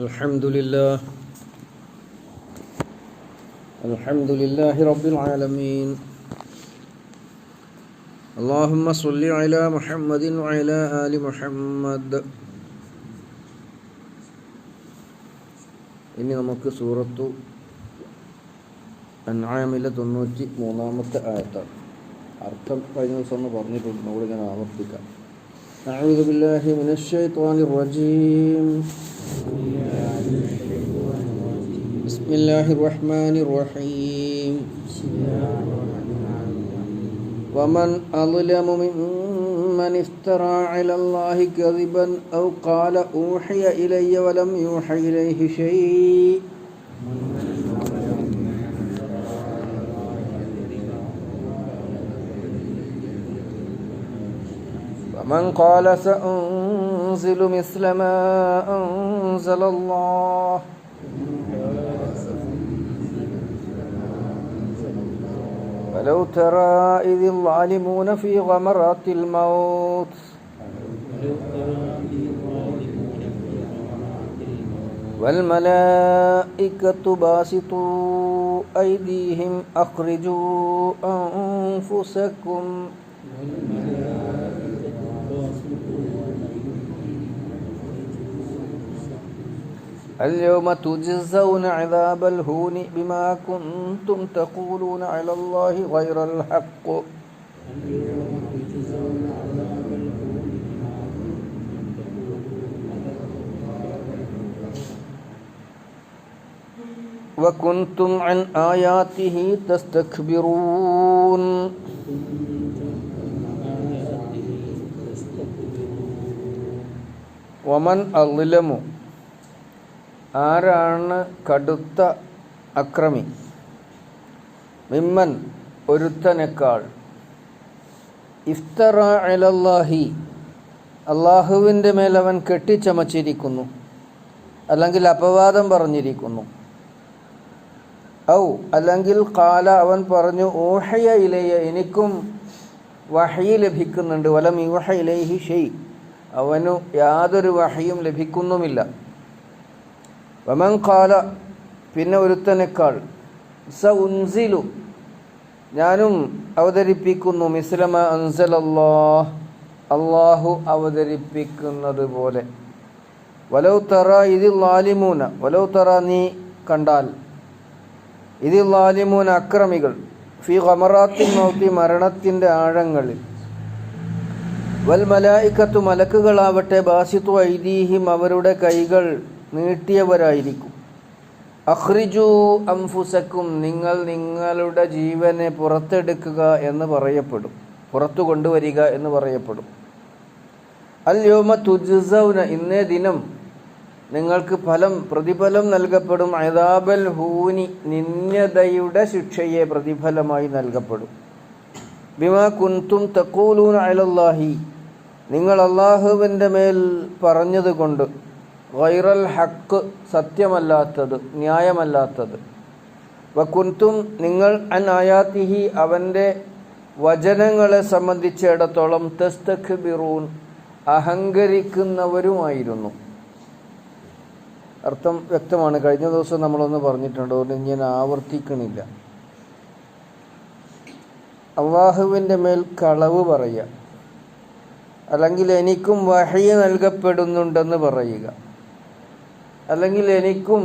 الحمد لله رب العالمين. اللهم صل على محمد وعلى آل محمد. ഇനി നമുക്ക് സൂറത്തു അൻആമിലെ 93-ാമത്തെ ആയത്താണ്. അർത്ഥം കഴിഞ്ഞ ദിവസം ഒന്ന് പറഞ്ഞിട്ടുണ്ട്, നമ്മൾ ഇങ്ങനെ ആവർത്തിക്കാം. അഊദു ബില്ലാഹി മിനശ് ശൈത്വാനിർ റജീം. ബിസ്മില്ലാഹിർ റഹ്മാനിർ റഹീം. വമൻ അദ്ലമു മിമ്മൻ ഇഫ്തറാ അലല്ലാഹി കദിബൻ ഔ ഖാല ഊഹിയ ഇലയ്യ വലം യൂഹ ഇലൈഹി ശൈഅ ومن قال سأنزل مثل ما أنزل الله ولو ترى إذ الظالمون في غمرات الموت والملائكة باسطوا أيديهم أخرجوا أنفسكم اليوم تجزون عذاب الهون بما كنتم تقولون على الله غير الحق وكنتم عن آياته تستكبرون. ومن أظلم, ആരാണ് കടുത്ത അക്രമി, മിമ്മൻ ഒരുത്തനേക്കാൾ, ഇഫ്തറ അലല്ലാഹി അള്ളാഹുവിൻ്റെ മേൽ അവൻ കെട്ടിച്ചമച്ചിരിക്കുന്നു, അല്ലെങ്കിൽ അപവാദം പറഞ്ഞിരിക്കുന്നു, ഔ അല്ലെങ്കിൽ ഖാല അവൻ പറഞ്ഞു, ഊഹയ ഇലയ്യ എനിക്കും വഹയി ലഭിക്കുന്നുണ്ട്, വലം യൂഹ ഇലൈഹി ഷൈഅ അവനു യാതൊരു വഹയും ലഭിക്കുന്നുമില്ല. വമൻ ഖാല പിന്നെ ഒരുത്തനേക്കാൾ, സഉൻസിലു ഞാനും അവതരിപ്പിക്കുന്നു, മിസ്ലമ അൻസലല്ലാഹ് അല്ലാഹു അവതരിപ്പിക്കുന്നത് പോലെ, വലൗ തറ ഇതിൽ ലാലിമൂന വലൗ തറ നീ കണ്ടാൽ, ഇതിൽ ലാലിമൂന അക്രമികൾ, ഫി ഖമറാത്തിൻ മൗതി മരണത്തിൻ്റെ ആഴങ്ങളിൽ, വൽ മലായികത്തു മലക്കുകളാവട്ടെ, ബാസിത്തു ഐദീഹിം അവരുടെ കൈകൾ നീട്ടിയവരായിരിക്കും, അഖ്രിജു അൻഫുസക്കും നിങ്ങൾ നിങ്ങളുടെ ജീവനെ പുറത്തെടുക്കുക എന്ന് പറയപ്പെടും, പുറത്തു കൊണ്ടുവരിക എന്ന് പറയപ്പെടും. അൽ യൗമ തുജ്സൗന ഇന്നേ ദിനം നിങ്ങൾക്ക് പ്രതിഫലം നൽകപ്പെടും, അദാബൽ ഹൂനി നിന്ദ്യതയുടെ ശിക്ഷയെ പ്രതിഫലമായി നൽകപ്പെടും, ബിമാ കുൻതും തഖൂലൂന അലല്ലാഹി നിങ്ങൾ അല്ലാഹുവിൻ്റെ മേൽ പറഞ്ഞതുകൊണ്ട്, ഗൈറൽ ഹക്ക് സത്യമല്ലാത്തത്, ന്യായമല്ലാത്തത്, വകുൻതും നിങ്ങൾ അൻ ആയാത്തിഹി അവൻ്റെ വചനങ്ങളെ സംബന്ധിച്ചിടത്തോളം തസ്തക്ബിറൂൻ അഹങ്കരിക്കുന്നവരുമായിരുന്നു. അർത്ഥം വ്യക്തമാണ്, കഴിഞ്ഞ ദിവസം നമ്മളൊന്ന് പറഞ്ഞിട്ടുണ്ട്, അതുകൊണ്ട് ഞാൻ ആവർത്തിക്കണില്ല. അള്ളാഹുവിൻ്റെ മേൽ കളവ് പറയുക, അല്ലെങ്കിൽ എനിക്കും വഹയി നൽകപ്പെടുന്നുണ്ടെന്ന് പറയുക, അല്ലെങ്കിൽ എനിക്കും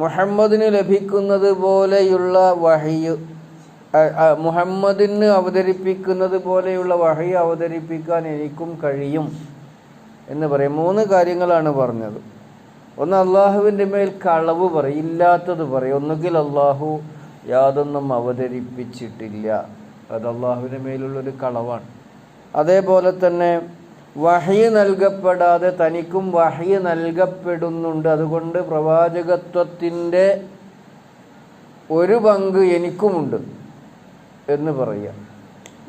മുഹമ്മദിന് ലഭിക്കുന്നത് പോലെയുള്ള വഹയി, മുഹമ്മദിന് അവതരിപ്പിക്കുന്നത് പോലെയുള്ള വഹയി അവതരിപ്പിക്കാൻ എനിക്കും കഴിയും എന്ന് പറയും. 3 കാര്യങ്ങളാണ് പറഞ്ഞത്. ഒന്ന്, അള്ളാഹുവിൻ്റെ മേൽ കളവ് പറയും, ഇല്ലാത്തത് പറയും. ഒന്നുകിൽ അള്ളാഹു യാതൊന്നും അവതരിപ്പിച്ചിട്ടില്ല, അത് അള്ളാഹുവിൻ്റെ മേലുള്ളൊരു കളവാണ്. അതേപോലെ തന്നെ വഹയി നൽകപ്പെടാതെ തനിക്കും വഹയി നൽകപ്പെടുന്നുണ്ട്, അതുകൊണ്ട് പ്രവാചകത്വത്തിൻ്റെ ഒരു പങ്ക് എനിക്കുമുണ്ട് എന്ന് പറയുക.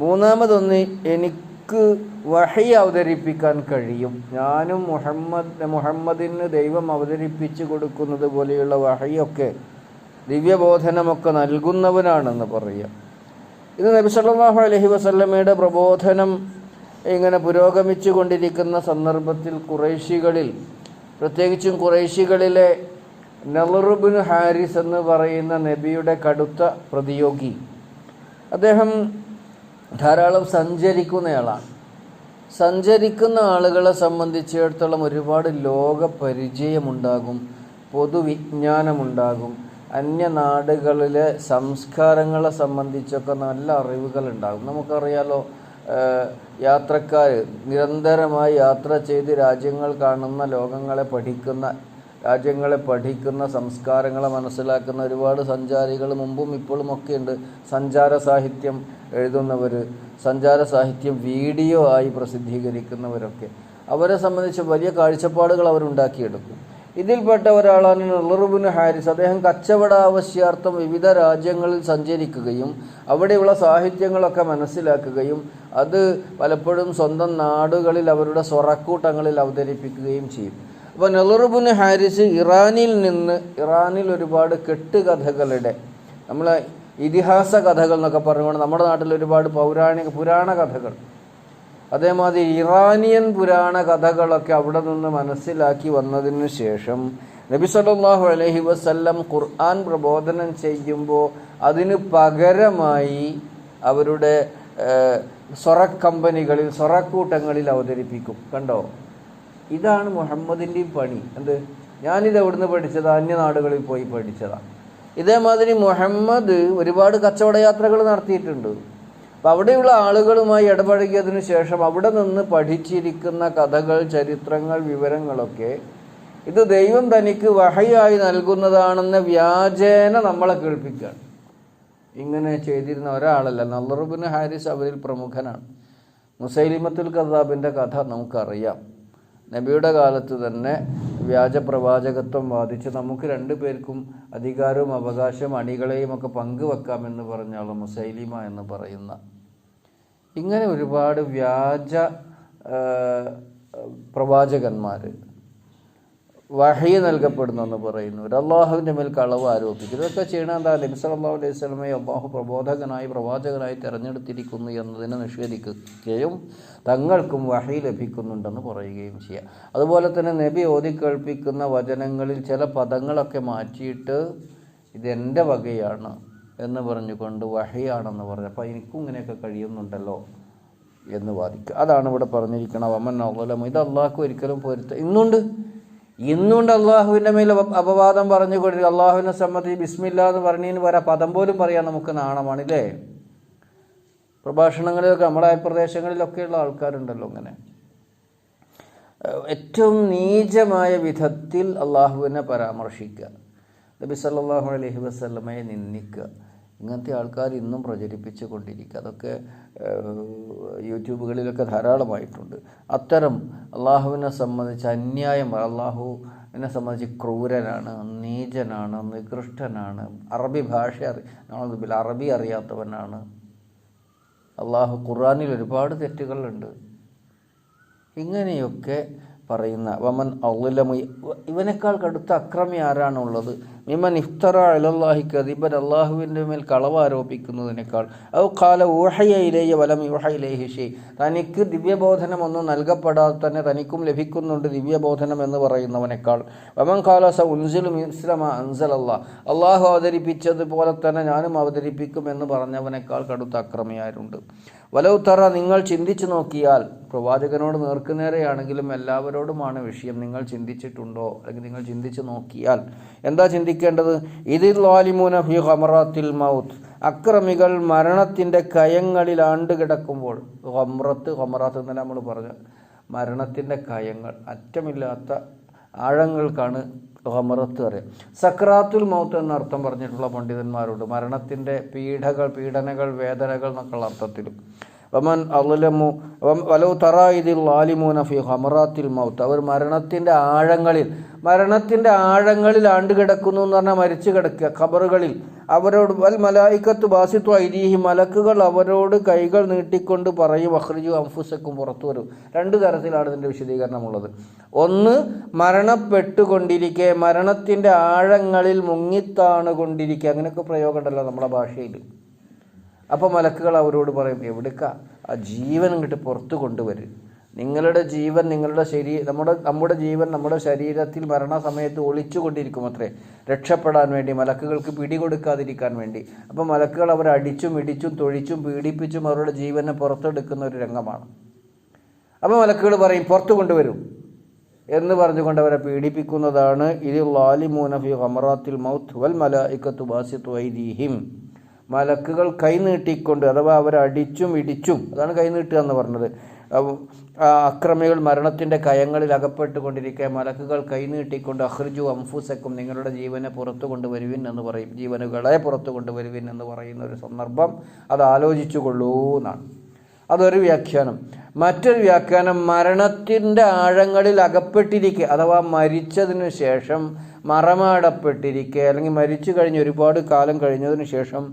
മൂന്നാമതൊന്ന്, എനിക്ക് വഹയി അവതരിപ്പിക്കാൻ കഴിയും, ഞാനും മുഹമ്മദിന് ദൈവം അവതരിപ്പിച്ചു കൊടുക്കുന്നത് പോലെയുള്ള വഹയൊക്കെ ദിവ്യബോധനമൊക്കെ നൽകുന്നവനാണെന്ന് പറയുക. ഇത് നബി സല്ലല്ലാഹു അലൈഹി വസല്ലമയുടെ പ്രബോധനം ഇങ്ങനെ പുരോഗമിച്ചു കൊണ്ടിരിക്കുന്ന സന്ദർഭത്തിൽ ഖുറൈശികളിൽ പ്രത്യേകിച്ചും ഖുറൈശികളിലെ നളർ ഇബ്നു ഹാരിസ് എന്ന് പറയുന്ന നബിയുടെ കടുത്ത പ്രതിയോഗി. അദ്ദേഹം ധാരാളം സഞ്ചരിക്കുന്നയാളാണ്. സഞ്ചരിക്കുന്ന ആളുകളെ സംബന്ധിച്ചിടത്തോളം ഒരുപാട് ലോക പരിചയമുണ്ടാകും, പൊതുവിജ്ഞാനമുണ്ടാകും, അന്യനാടുകളിലെ സംസ്കാരങ്ങളെ സംബന്ധിച്ചൊക്കെ നല്ല അറിവുകളുണ്ടാകും. നമുക്കറിയാലോ, യാത്രക്കാർ നിരന്തരമായി യാത്ര ചെയ്ത് രാജ്യങ്ങൾ കാണുന്ന, രാജ്യങ്ങളെ പഠിക്കുന്ന, സംസ്കാരങ്ങളെ മനസ്സിലാക്കുന്ന ഒരുപാട് സഞ്ചാരികൾ മുമ്പും ഇപ്പോഴും ഒക്കെ ഉണ്ട്. സഞ്ചാര സാഹിത്യം എഴുതുന്നവർ, സഞ്ചാര സാഹിത്യം വീഡിയോ ആയി പ്രസിദ്ധീകരിക്കുന്നവരൊക്കെ, അവരെ സംബന്ധിച്ച് വലിയ കാഴ്ചപ്പാടുകൾ അവരുണ്ടാക്കിയെടുക്കും. ഇതിൽപ്പെട്ട ഒരാളാണ് നളർ ഇബ്നു ഹാരിസ്. അദ്ദേഹം കച്ചവട ആവശ്യാർത്ഥം വിവിധ രാജ്യങ്ങളിൽ സഞ്ചരിക്കുകയും അവിടെയുള്ള സാഹിത്യങ്ങളൊക്കെ മനസ്സിലാക്കുകയും അത് പലപ്പോഴും സ്വന്തം നാടുകളിൽ അവരുടെ സ്വറക്കൂട്ടങ്ങളിൽ അവതരിപ്പിക്കുകയും ചെയ്യും. അപ്പോൾ നളർ ഇബ്നു ഹാരിസ് ഇറാനിൽ ഒരുപാട് കെട്ടുകഥകളുടെ, നമ്മളെ ഇതിഹാസ കഥകൾ എന്നൊക്കെ പറഞ്ഞുകൊണ്ട് നമ്മുടെ നാട്ടിൽ ഒരുപാട് പുരാണ കഥകൾ, അതേമാതിരി ഇറാനിയൻ പുരാണ കഥകളൊക്കെ അവിടെ നിന്ന് മനസ്സിലാക്കി വന്നതിന് ശേഷം നബി സല്ലല്ലാഹു അലൈഹി വസല്ലം ഖുർആൻ പ്രബോധനം ചെയ്യുമ്പോൾ അതിന് പകരമായി അവരുടെ സ്വറക്കമ്പനികളിൽ, സ്വറക്കൂട്ടങ്ങളിൽ അവതരിപ്പിക്കും. കണ്ടോ, ഇതാണ് മുഹമ്മദിൻ്റെയും പണി. എന്ത്, ഞാനിത് എവിടുന്ന് പഠിച്ചതാണ്? അന്യനാടുകളിൽ പോയി പഠിച്ചതാണ്. ഇതേമാതിരി മുഹമ്മദ് ഒരുപാട് കച്ചവട യാത്രകൾ നടത്തിയിട്ടുണ്ട്. അപ്പം അവിടെയുള്ള ആളുകളുമായി ഇടപഴകിയതിനു ശേഷം അവിടെ നിന്ന് പഠിച്ചിരിക്കുന്ന കഥകൾ, ചരിത്രങ്ങൾ, വിവരങ്ങളൊക്കെ ഇത് ദൈവം തനിക്ക് വഹയായി നൽകുന്നതാണെന്ന വ്യാജേന നമ്മളെ കേൾപ്പിക്കുകയാണ്. ഇങ്ങനെ ചെയ്തിരുന്ന ഒരാളല്ല നളർ ഇബ്നു ഹാരിസ്, അവരിൽ പ്രമുഖനാണ്. മുസൈലിമത്തുൽ കദ്ദാബിൻ്റെ കഥ നമുക്കറിയാം. നബിയുടെ കാലത്ത് തന്നെ വ്യാജ പ്രവാചകത്വം വാദിച്ച് നമുക്ക് രണ്ടുപേർക്കും അധികാരവും അവകാശവും അണികളെയും ഒക്കെ പങ്കുവെക്കാമെന്ന് പറഞ്ഞ ആൾ മുസൈലിമ എന്ന് പറയുന്ന. ഇങ്ങനെ ഒരുപാട് വ്യാജ പ്രവാചകന്മാർ, വഹി നൽകപ്പെടുന്നെന്ന് പറയുന്നു, അള്ളാഹുവിൻ്റെ മേൽ കളവ് ആരോപിക്കുന്നു. ഇതൊക്കെ ചെയ്യണ എന്താ? നബി സല്ലല്ലാഹു അലൈഹി വസല്ലമയെ അള്ളാഹു പ്രവാചകനായി തിരഞ്ഞെടുത്തിരിക്കുന്നു എന്നതിനെ നിഷേധിക്കുകയും തങ്ങൾക്കും വഹി ലഭിക്കുന്നുണ്ടെന്ന് പറയുകയും ചെയ്യുക. അതുപോലെ തന്നെ നബി ഓതിക്കേൾപ്പിക്കുന്ന വചനങ്ങളിൽ ചില പദങ്ങളൊക്കെ മാറ്റിയിട്ട് ഇതെൻ്റെ വകയാണ് എന്ന് പറഞ്ഞുകൊണ്ട് വഹിയാണെന്ന് പറഞ്ഞു. അപ്പോൾ എനിക്കും ഇങ്ങനെയൊക്കെ കഴിയുന്നുണ്ടല്ലോ എന്ന് വാദിക്കുക. അതാണ് ഇവിടെ പറഞ്ഞിരിക്കണം. വമൻ അളലമു, ഇത് അള്ളാഹ്ക്ക് ഒരിക്കലും ഇന്നുണ്ട് അള്ളാഹുവിൻ്റെ മേൽ അപവാദം പറഞ്ഞുകൊണ്ട് അള്ളാഹുവിനെ സംബന്ധിച്ച് ബിസ്മില്ലാ എന്ന് പറഞ്ഞതിന് വരാ പദം പോലും പറയാൻ നമുക്ക് നാണമാണ്, ഇല്ലേ? പ്രഭാഷണങ്ങളിലൊക്കെ നമ്മുടെ പ്രദേശങ്ങളിലൊക്കെയുള്ള ആൾക്കാരുണ്ടല്ലോ ഇങ്ങനെ ഏറ്റവും നീചമായ വിധത്തിൽ അള്ളാഹുവിനെ പരാമർശിക്കുക, നബി സല്ലല്ലാഹു അലൈഹി വസല്ലമയെ നിന്ദിക്കുക. ഇങ്ങനത്തെ ആൾക്കാർ ഇന്നും പ്രചരിപ്പിച്ചു കൊണ്ടിരിക്കുക. അതൊക്കെ യൂട്യൂബുകളിലൊക്കെ ധാരാളമായിട്ടുണ്ട്. അത്തരം അള്ളാഹുവിനെ സംബന്ധിച്ച് അന്യായം, അള്ളാഹുവിനെ സംബന്ധിച്ച് ക്രൂരനാണ്, നീചനാണ്, നികൃഷ്ടനാണ്, അറബി അറിയാത്തവനാണ്. അള്ളാഹു ഖുർആനിൽ ഒരുപാട് തെറ്റുകളുണ്ട്. ഇങ്ങനെയൊക്കെ പറയുന്ന വമൻ അളലമു, ഇവനേക്കാൾ കടുത്ത അക്രമി ആരാണുള്ളത്? മിമൻ ഇഫ്തറ അലല്ലാഹി കദിബൻ, അള്ളാഹുവിൻ്റെ മേൽ കളവ് ആരോപിക്കുന്നതിനേക്കാൾ. ഔ ഖാല ഊഹയ ഇലയ്യ വലം യൂഹ ഇലൈഹി ഷൈ, തനിക്ക് ദിവ്യബോധനമൊന്നും നൽകപ്പെടാതെ തന്നെ തനിക്കും ലഭിക്കുന്നുണ്ട് ദിവ്യബോധനം എന്ന് പറയുന്നവനേക്കാൾ. വമൻ ഖാല സ ഉൻസിലു മിസ്ല മാ അൻസലല്ലാഹ്, അള്ളാഹു അവതരിപ്പിച്ചതുപോലെ തന്നെ ഞാനും അവതരിപ്പിക്കും എന്ന് പറഞ്ഞവനേക്കാൾ കടുത്ത അക്രമിയാരുണ്ട്. വലൗ തറ, നിങ്ങൾ ചിന്തിച്ചു നോക്കിയാൽ, പ്രവാചകനോട് നേർക്കുനേരെയാണെങ്കിലും എല്ലാവരോടുമാണ് വിഷയം. നിങ്ങൾ ചിന്തിച്ചിട്ടുണ്ടോ? അല്ലെങ്കിൽ നിങ്ങൾ ചിന്തിച്ചു നോക്കിയാൽ എന്താ ചിന്തിക്കേണ്ടത്? ഇതിൽ ളാലിമൂന ഫി ഖമറാത്തിൽ മൗത്ത്, അക്രമികൾ മരണത്തിൻ്റെ കയങ്ങളിൽ ആണ്ടുകിടക്കുമ്പോൾ. ഖമറാത്ത് എന്നല്ല നമ്മൾ പറഞ്ഞ മരണത്തിൻ്റെ കയങ്ങൾ, അറ്റമില്ലാത്ത ആഴങ്ങൾക്കാണ് ഖമറത്ത് അറിയാം. സക്രാത്തുൽ മൗത്ത് എന്ന അർത്ഥം പറഞ്ഞിട്ടുള്ള പണ്ഡിതന്മാരുണ്ട്. മരണത്തിൻ്റെ പീഡനകൾ, വേദനകൾ എന്നൊക്കെയുള്ള അർത്ഥത്തിലും. വമൻ അളലമു വലൗ തറാ ഇതിൽ ളാലിമൂന ഫി ഖമറാത്തിൽ മൗത്ത്, അവർ മരണത്തിൻ്റെ ആഴങ്ങളിൽ ആണ്ടുകിടക്കുന്നു എന്ന് പറഞ്ഞാൽ മരിച്ചു കിടക്കുക ഖബറുകളിൽ. അവരോട് വൽ മലായിക്കത്ത് ബാസിത്തു ഐദീഹി, മലക്കുകൾ അവരോട് കൈകൾ നീട്ടിക്കൊണ്ട് പറയും അഖ്രിജു അൻഫുസക്കും, പുറത്തു വരും. രണ്ട് തരത്തിലാണ് ഇതിൻ്റെ വിശദീകരണമുള്ളത്. ഒന്ന്, മരണപ്പെട്ടുകൊണ്ടിരിക്കെ, മരണത്തിൻ്റെ ആഴങ്ങളിൽ മുങ്ങിത്താണുകൊണ്ടിരിക്കുക, അങ്ങനെയൊക്കെ പ്രയോഗം ഉണ്ടല്ലോ നമ്മുടെ ഭാഷയിൽ. അപ്പോൾ മലക്കുകൾ അവരോട് പറയും, എവിടേക്കാ? ആ ജീവൻ ഇങ്ങോട്ട് പുറത്തു കൊണ്ടുവരും, നിങ്ങളുടെ ജീവൻ നിങ്ങളുടെ നമ്മുടെ ജീവൻ നമ്മുടെ ശരീരത്തിൽ മരണസമയത്ത് ഒളിച്ചുകൊണ്ടിരിക്കും അത്രേ, രക്ഷപ്പെടാൻ വേണ്ടി, മലക്കുകൾക്ക് പിടികൊടുക്കാതിരിക്കാൻ വേണ്ടി. അപ്പോൾ മലക്കുകൾ അവരെ അടിച്ചും ഇടിച്ചും തൊഴിച്ചും പീഡിപ്പിച്ചും അവരുടെ ജീവനെ പുറത്തെടുക്കുന്ന ഒരു രംഗമാണ്. അപ്പോൾ മലക്കുകൾ പറയും പുറത്തു കൊണ്ടുവരും എന്ന് പറഞ്ഞുകൊണ്ട് അവരെ പീഡിപ്പിക്കുന്നതാണ്. ഇതിൽ ലാലിമൂന ഫി ഖമറാത്തിൽ മൗത്ത് വൽ മലായികത്തു ബാസിത്തു ഐദീഹിം. മലക്കുകൾ കൈ നീട്ടിക്കൊണ്ട്, അഥവാ അവരെ അടിച്ചും ഇടിച്ചും, അതാണ് കൈ നീട്ടുക എന്ന് പറഞ്ഞത്. അക്രമികൾ മരണത്തിൻ്റെ കയങ്ങളിൽ അകപ്പെട്ടുകൊണ്ടിരിക്കെ മലക്കുകൾ കൈ നീട്ടിക്കൊണ്ട് അഖ്റിജു അംഫുസക്കും, നിങ്ങളുടെ ജീവനെ പുറത്തു കൊണ്ടുവരുവിൻ എന്ന് പറയും, ജീവനുകളെ പുറത്തു കൊണ്ടുവരുവിൻ എന്ന് പറയുന്ന ഒരു സന്ദർഭം അത് ആലോചിച്ചു കൊള്ളൂ എന്നാണ്. അതൊരു വ്യാഖ്യാനം. മറ്റൊരു വ്യാഖ്യാനം, മരണത്തിൻ്റെ ആഴങ്ങളിൽ അകപ്പെട്ടിരിക്കെ, അഥവാ മരിച്ചതിന് ശേഷം മറമാടപ്പെട്ടിരിക്കെ, അല്ലെങ്കിൽ മരിച്ചു കഴിഞ്ഞ് ഒരുപാട് കാലം കഴിഞ്ഞതിന് ശേഷം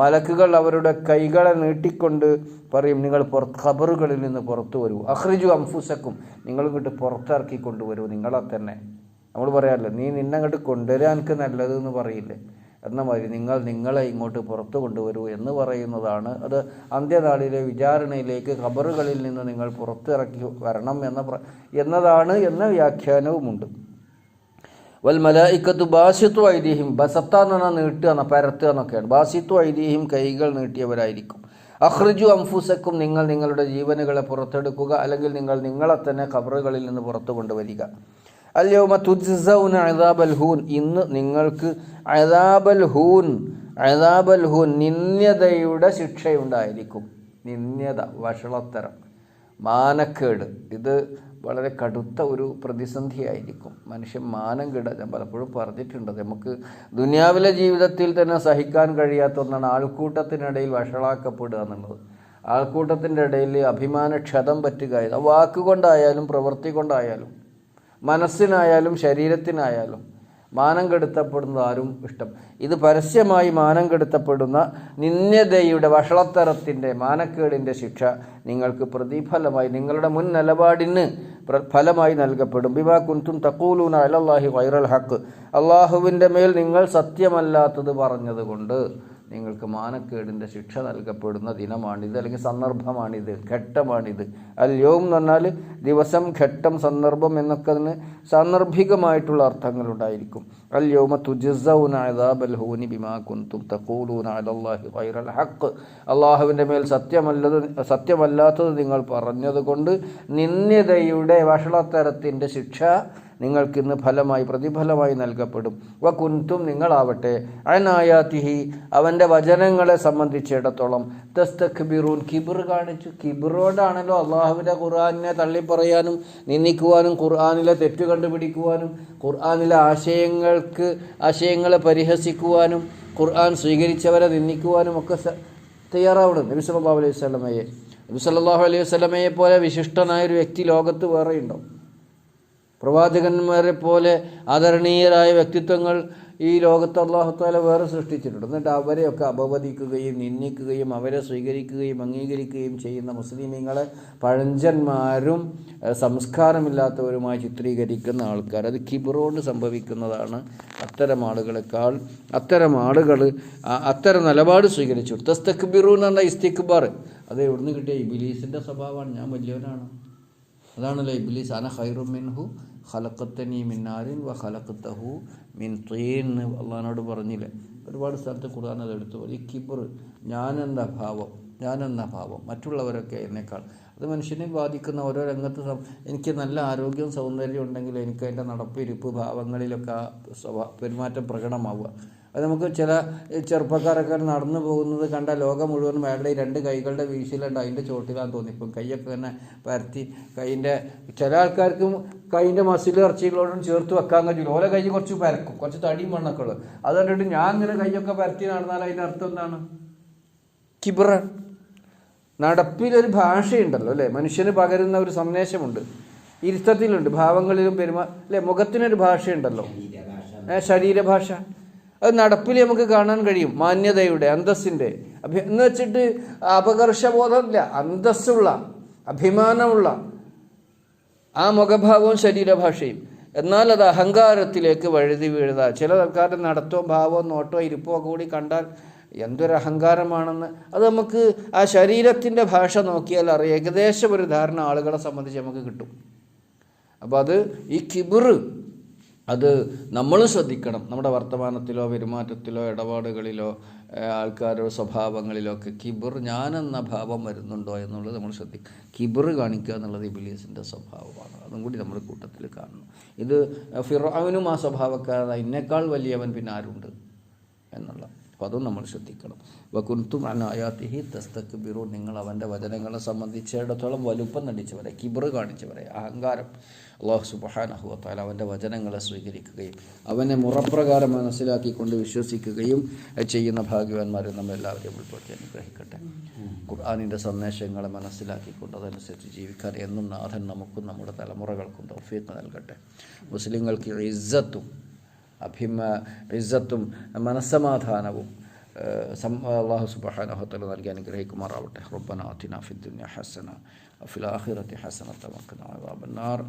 മലക്കുകൾ അവരുടെ കൈകളെ നീട്ടിക്കൊണ്ട് പറയും, നിങ്ങൾ ഖബറുകളിൽ നിന്ന് പുറത്തു വരൂ. അഖ്റിജു അംഫുസക്കും, നിങ്ങൾ ഇങ്ങോട്ട് പുറത്തിറക്കി കൊണ്ടുവരൂ നിങ്ങളെ തന്നെ. നമ്മൾ പറയാറില്ല, നീ നിന്നെ അങ്ങോട്ട് കൊണ്ടുവരാൻ എനിക്ക് നല്ലത് എന്ന് പറയില്ലേ, എന്ന മാതിരി നിങ്ങളെ ഇങ്ങോട്ട് പുറത്തു കൊണ്ടുവരൂ എന്ന് പറയുന്നതാണ്. അത് അന്ത്യനാളിലെ വിചാരണയിലേക്ക് ഖബറുകളിൽ നിന്ന് നിങ്ങൾ പുറത്തിറക്കി വരണം എന്നതാണ് എന്ന വ്യാഖ്യാനവുമുണ്ട്. വൽ മലായിക്കത്തു ബാസിത്തു ഐദീഹിം, ബസത്ത എന്ന് പറഞ്ഞാൽ നീട്ടുക, പരത്തുക എന്നൊക്കെയാണ്. ബാസിത്തു ഐദീഹിം, കൈകൾ നീട്ടിയവരായിരിക്കും. അഖ്റിജു അംഫുസക്കും, നിങ്ങൾ നിങ്ങളുടെ ജീവനുകളെ പുറത്തെടുക്കുക, അല്ലെങ്കിൽ നിങ്ങൾ നിങ്ങളെ തന്നെ ഖബറുകളിൽ നിന്ന് പുറത്തു കൊണ്ടുവരിക. അൽയൗമ തുജ്സൗന അദാബൽ ഹൂൻ, ഇന്ന് നിങ്ങൾക്ക് അദാബൽ ഹൂൻ നിന്ദ്യതയുടെ ശിക്ഷയുണ്ടായിരിക്കും. നിന്ദ്യത, വഷളത്തരം, മാനക്കേട്, ഇത് വളരെ കടുത്ത ഒരു പ്രതിസന്ധിയായിരിക്കും. മനുഷ്യൻ മാനം കെടുക, ഞാൻ പലപ്പോഴും പറഞ്ഞിട്ടുണ്ട്, നമുക്ക് ദുനിയാവിലെ ജീവിതത്തിൽ തന്നെ സഹിക്കാൻ കഴിയാത്ത ഒന്നാണ് ആൾക്കൂട്ടത്തിനിടയിൽ വഷളാക്കപ്പെടുക എന്നുള്ളത്. ആൾക്കൂട്ടത്തിൻ്റെ ഇടയിൽ അഭിമാനക്ഷതം പറ്റുക, വാക്കുകൊണ്ടായാലും പ്രവൃത്തി കൊണ്ടായാലും മനസ്സിനായാലും ശരീരത്തിനായാലും മാനം കെടുത്തപ്പെടുന്നത് ആരും ഇഷ്ടം. ഇത് പരസ്യമായി മാനം കെടുത്തപ്പെടുന്ന നിന്ദ്യതയുടെ, വഷളത്തരത്തിൻ്റെ, മാനക്കേടിൻ്റെ ശിക്ഷ നിങ്ങൾക്ക് പ്രതിഫലമായി, നിങ്ങളുടെ മുൻ നിലപാടിന് ഫലമായി നൽകപ്പെടും. ബിമാ കുൻതും തഖൂലൂന അലല്ലാഹി ഗൈറൽ ഹഖ്, അള്ളാഹുവിൻ്റെ മേൽ നിങ്ങൾ സത്യമല്ലാത്തത് പറഞ്ഞതുകൊണ്ട് നിങ്ങൾക്ക് മാനക്കേടിൻ്റെ ശിക്ഷ നൽകപ്പെടുന്ന ദിനമാണിത്, അല്ലെങ്കിൽ സന്ദർഭമാണിത്, ഘട്ടമാണിത്. അൽയൗം എന്ന് പറഞ്ഞാൽ ദിവസം, ഘട്ടം, സന്ദർഭം എന്നൊക്കെ അതിന് സാന്ദർഭികമായിട്ടുള്ള അർത്ഥങ്ങളുണ്ടായിരിക്കും. അൽയൗമ തുജ്സൗന അദാബൽ ഹൂനി ബിമാ കുൻതും തഖൂലൂന അലല്ലാഹി ഗൈറൽ ഹഖ്, അള്ളാഹുവിൻ്റെ മേൽ സത്യമല്ലാത്തത് നിങ്ങൾ പറഞ്ഞതുകൊണ്ട് നിന്ദ്യതയുടെ, വഷളത്തരത്തിൻ്റെ ശിക്ഷ നിങ്ങൾക്കിന്ന് പ്രതിഫലമായി നൽകപ്പെടും. വ കുൻതും, നിങ്ങളാവട്ടെ, അനായാതിഹി, അവൻ്റെ വചനങ്ങളെ സംബന്ധിച്ചിടത്തോളം തസ്തക്ബിറൂൻ, കിബിർ കാണിച്ചു. കിബിറോടാണല്ലോ അള്ളാഹുവിൻ്റെ ഖുർആനിനെ തള്ളിപ്പറയാനും നിന്ദിക്കുവാനും, ഖുർആനിലെ തെറ്റ് കണ്ടുപിടിക്കുവാനും, ഖുർആനിലെ ആശയങ്ങളെ പരിഹസിക്കുവാനും, ഖുർആൻ സ്വീകരിച്ചവരെ നിന്ദിക്കുവാനും ഒക്കെ തയ്യാറാവണം. നബി സല്ലല്ലാഹു അലൈഹി വസല്ലമയെ പോലെ വിശിഷ്ടനായൊരു വ്യക്തി ലോകത്ത് വേറെയുണ്ടോ? പ്രവാചകന്മാരെ പോലെ ആദരണീയരായ വ്യക്തിത്വങ്ങൾ ഈ ലോകത്ത് അല്ലാഹു തആല വേറെ സൃഷ്ടിച്ചിട്ടുണ്ട്. എന്നിട്ട് അവരെയൊക്കെ അപവദിക്കുകയും നിന്ദിക്കുകയും അവരെ സ്വീകരിക്കുകയും അംഗീകരിക്കുകയും ചെയ്യുന്ന മുസ്ലിമീങ്ങളെ പഴഞ്ചന്മാരും സംസ്കാരമില്ലാത്തവരുമായി ചിത്രീകരിക്കുന്ന ആൾക്കാർ, അത് കിബിറോട് സംഭവിക്കുന്നതാണ്. അത്തരം ആളുകൾ അത്തരം നിലപാട് സ്വീകരിച്ചു. തസ്തക്ബിറൂൻ എന്ന ഇസ്തിക്ബാർ, അത് എവിടുന്ന് കിട്ടിയ? ഇബ്ലീസിൻ്റെ സ്വഭാവമാണ്. ഞാൻ വലിയവനാണ്, അതാണല്ലോ ഇബ്ലീസ്. അന ഖൈറും മിൻഹു ഖലഖതനി മിൻ നാരിൻ വ ഖലഖതഹു മിൻ തീൻ എന്ന് അള്ളാഹിനോട് പറഞ്ഞില്ലേ? ഒരുപാട് സ്ഥലത്ത് ഖുർആൻ അത് എടുത്തു. ഈ കിബർ, ഞാനെന്ന ഭാവം, മറ്റുള്ളവരൊക്കെ എന്നേക്കാൾ, അത് മനുഷ്യനെ ബാധിക്കുന്ന ഓരോ രംഗത്ത്. എനിക്ക് നല്ല ആരോഗ്യവും സൗന്ദര്യം ഉണ്ടെങ്കിൽ എനിക്ക് അതിൻ്റെ നടപ്പിരിപ്പ് ഭാവങ്ങളിലൊക്കെ പെരുമാറ്റം പ്രകടമാവുക. അത് നമുക്ക് ചില ചെറുപ്പക്കാരൊക്കെ നടന്നു പോകുന്നത് കണ്ട ലോകം മുഴുവനും അയാളുടെ രണ്ട് കൈകളുടെ വീഴ്ചയിലുണ്ട്, അതിൻ്റെ ചോട്ടിലാന്ന് തോന്നിപ്പം. കൈയൊക്കെ തന്നെ പരത്തി, ചില ആൾക്കാർക്കും കൈൻ്റെ മസിൽ ഇറച്ചികളോടും ചേർത്ത് വെക്കാൻ കഴിയില്ല. ഓരോ കൈ കുറച്ച് പരക്കും, കുറച്ച് തടിയും മണ്ണൊക്കെ ഉള്ളത്. അത് കണ്ടിട്ട് ഞാൻ ഇങ്ങനെ കൈയൊക്കെ പരത്തി നടന്നാൽ അതിൻ്റെ അർത്ഥം എന്താണ്? കിബിറാണ്. നടപ്പിലൊരു ഭാഷയുണ്ടല്ലോ അല്ലേ? മനുഷ്യന് പകരുന്ന ഒരു സന്ദേശമുണ്ട്, ഇരുത്തത്തിലുണ്ട്, ഭാവങ്ങളിലും അല്ലേ? മുഖത്തിനൊരു ഭാഷയുണ്ടല്ലോ, ശരീരഭാഷ. അത് നടപ്പിൽ നമുക്ക് കാണാൻ കഴിയും. മാന്യതയുടെ, അന്തസ്സിൻ്റെ എന്ന് വെച്ചിട്ട് അപകർഷബോധമില്ല, അന്തസ്സുള്ള, അഭിമാനമുള്ള ആ മുഖഭാവവും ശരീരഭാഷയും. എന്നാൽ അത് അഹങ്കാരത്തിലേക്ക് വഴുതി വീഴുക. ചില ആൾക്കാരുടെ നടത്തവും ഭാവവും നോട്ടവും ഇരിപ്പോ കൂടി കണ്ടാൽ എന്തൊരു അഹങ്കാരമാണെന്ന് അത് നമുക്ക് ആ ശരീരത്തിൻ്റെ ഭാഷ നോക്കിയാൽ അറിയാം. ഏകദേശം ഒരു ധാരണ ആളുകളെ സംബന്ധിച്ച് നമുക്ക് കിട്ടും. അപ്പോൾ അത് ഈ കിബിർ അത് നമ്മൾ ശ്രദ്ധിക്കണം. നമ്മുടെ വർത്തമാനത്തിലോ പെരുമാറ്റത്തിലോ ഇടപാടുകളിലോ ആൾക്കാരോ സ്വഭാവങ്ങളിലോ ഒക്കെ കിബിർ ഞാനെന്ന ഭാവം വരുന്നുണ്ടോ എന്നുള്ളത് നമ്മൾ ശ്രദ്ധിക്കും. കിബിർ കാണിക്കുക എന്നുള്ളത് ഇബ്ലീസിൻ്റെ സ്വഭാവമാണ്. അതും കൂടി നമ്മൾ കൂട്ടത്തിൽ കാണണം. ഇത് ഫിർഔനും ആ സ്വഭാവക്കാരൻ, ഇന്നേക്കാൾ വലിയവൻ പിന്നെ ആരുണ്ട് എന്നുള്ള. അപ്പോൾ അതും നമ്മൾ ശ്രദ്ധിക്കണം. വകുൻതും അൻ ആയാതിഹി തസ്തക്ബിറൂൻ, നിങ്ങൾ അവൻ്റെ വചനങ്ങളെ സംബന്ധിച്ചിടത്തോളം വലുപ്പം നടിച്ചവരെ, കിബിർ കാണിച്ചവരെ, അഹങ്കാരം. അല്ലാഹു സുബ്ഹാനഹു വ തആല അവൻ്റെ വചനങ്ങളെ സ്വീകരിക്കുകയും അവനെ മുറപ്രകാരം മനസ്സിലാക്കിക്കൊണ്ട് വിശ്വസിക്കുകയും ചെയ്യുന്ന ഭാഗ്യവാന്മാരെ നമ്മെല്ലാവരെയും ഉൾപ്പെടുത്തി അനുഗ്രഹിക്കട്ടെ. ഖുർആനിൻ്റെ സന്ദേശങ്ങളെ മനസ്സിലാക്കിക്കൊണ്ട് അതനുസരിച്ച് ജീവിക്കാൻ എന്നും നാഥൻ നമുക്കും നമ്മുടെ തലമുറകൾക്കും തൗഫീഖ് നൽകട്ടെ. മുസ്ലിങ്ങൾക്ക് ഇസ്സത്തും മനസ്സമാധാനവും അല്ലാഹു സുബ്ഹാനഹു വ തആല നൽകി അനുഗ്രഹിക്കുമാറാവട്ടെ. റബ്ബനാ ആതിനാ ഫിദ്ദുനിയ ഹസന വഫിൽ ആഖിറതി ഹസനത വഖിനാ അദാബന്നാർ.